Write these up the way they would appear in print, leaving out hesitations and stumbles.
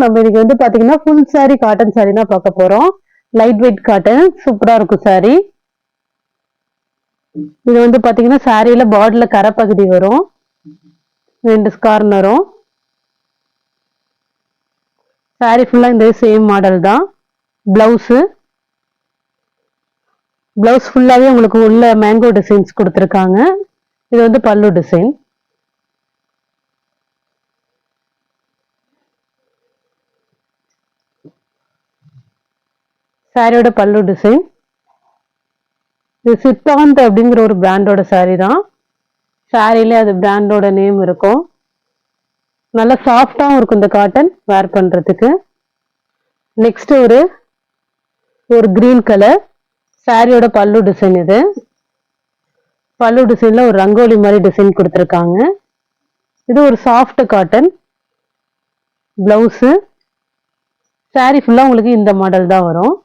நம்ம இன்னைக்கு வந்து பாத்தீங்கன்னா ஃபுல் சாரி காட்டன் சாரி தான் பார்க்க போறோம். லைட் வெயிட் காட்டன் சூப்பரா இருக்கும் சாரி. இது வந்து பாத்தீங்கன்னா சாரியில பார்டர்ல கரை பகுதி வரும், 2 கார்னரும். சாரி ஃபுல்லா இந்த சேம் மாடல் தான். பிளவுஸ் ஃபுல்லாவே உங்களுக்கு உள்ள மேங்கோ டிசைன்ஸ் கொடுத்துருக்காங்க. இது வந்து பல்லு டிசைன். சாரியோட பல்லு டிசைன். இது சித்தாந்த் அப்படிங்கிற ஒரு பிராண்டோட சாரி தான். சாரியில அது பிராண்டோட நேம் இருக்கும். நல்லா சாஃப்டாகவும் இருக்கும் இந்த காட்டன் வேர் பண்றதுக்கு. நெக்ஸ்ட் ஒரு கிரீன் கலர் சாரியோட பல்லு டிசைன். இது பல்லு டிசைன்ல ஒரு ரங்கோலி மாதிரி டிசைன் கொடுத்துருக்காங்க. இது ஒரு சாஃப்ட் காட்டன். பிளவுஸ் சாரி ஃபுல்லா உங்களுக்கு இந்த மாடல் தான் வரும்.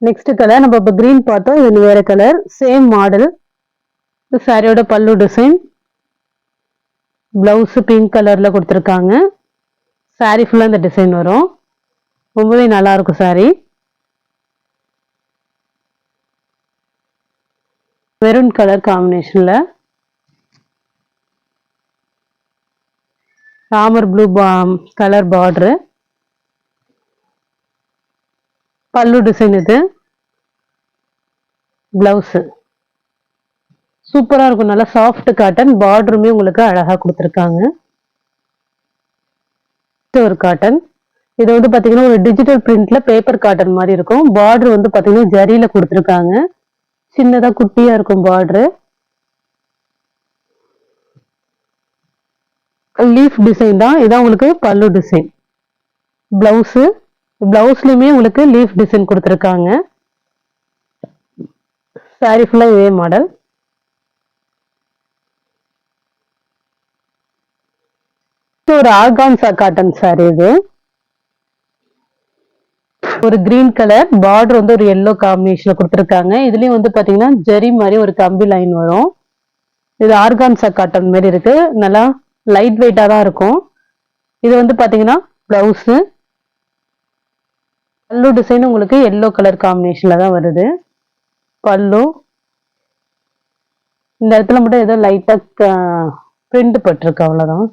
நெக்ஸ்ட் கலர் நம்ம இப்போ கிரீன் பார்த்தோம், இது வேற கலர், சேம் மாடல். சாரியோட பல்லு டிசைன். பிளவுஸ் பிங்க் கலர்ல கொடுத்துருக்காங்க. சாரி ஃபுல்லா இந்த டிசைன் வரும். ரொம்பவே நல்லா இருக்கும் சாரி. மெரூன் கலர் காம்பினேஷன்ல ராமர் ப்ளூ கலர் பார்டரு. பல்லு டிசைன். இது பிளவுஸ் சூப்பரா இருக்கும். நல்லா சாஃப்ட் காட்டன். பார்டருமே உங்களுக்கு அழகா கொடுத்துருக்காங்க. ஒரு காட்டன். இது வந்து பாத்தீங்கன்னா ஒரு டிஜிட்டல் பிரிண்ட்ல பேப்பர் காட்டன் மாதிரி இருக்கும். பார்டர் வந்து பாத்தீங்கன்னா ஜரியில கொடுத்துருக்காங்க. சின்னதா குட்டியா இருக்கும் பார்டரு. லீஃப் டிசைன் தான். இதான் உங்களுக்கு பல்லு டிசைன். பிளவுஸ்லயுமே உங்களுக்கு லீஃப் டிசைன் கொடுத்துருக்காங்க. சாரி ஃபுல்லா இதே மாடல். ஒரு ஆர்கான்சா காட்டன் சாரி. இது ஒரு கிரீன் கலர் பார்டர் வந்து ஒரு எல்லோ காம்பினேஷன்ல கொடுத்துருக்காங்க. இதுலயும் வந்து பாத்தீங்கன்னா ஜெரி மாதிரி ஒரு கம்பி லைன் வரும். இது ஆர்கான்சா காட்டன் மாதிரி இருக்கு. நல்லா லைட் வெயிட்டா தான் இருக்கும். இது வந்து பாத்தீங்கன்னா பிளவுஸ். பல்லு டிசைன் உங்களுக்கு எல்லோ கலர் காம்பினேஷன்ல தான் வருது. பல்லு இந்த இடத்துல மட்டும் ஏதோ லைட்டா பிரிண்ட் பட்டிருக்கு, அவ்வளவுதான்.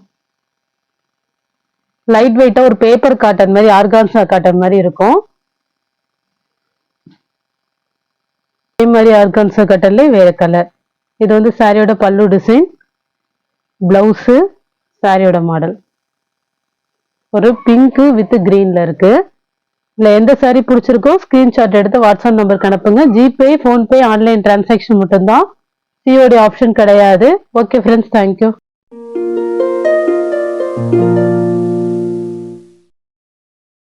லைட் வெயிட்டா ஒரு பேப்பர் காட்டன் மாதிரி, ஆர்கான்சா காட்டன் மாதிரி இருக்கும். அதே மாதிரி ஆர்கான்சா காட்டன்ல வேற கலர். இது வந்து சாரியோட பல்லு டிசைன். பிளவுஸ் சாரியோட மாடல் ஒரு பிங்க் வித் கிரீன்ல இருக்கு. இல்ல எந்த சாரி பிடிச்சிருக்கோ ஸ்கிரீன்ஷாட் எடுத்து வாட்ஸ்அப் நம்பருக்கு அனுப்புங்க. ஜிபே, போன்பே, ஆன்லைன் டிரான்சாக்ஷன் மட்டும்தான். சிஓடி ஆப்ஷன் கிடையாது. Okay friends, thank you.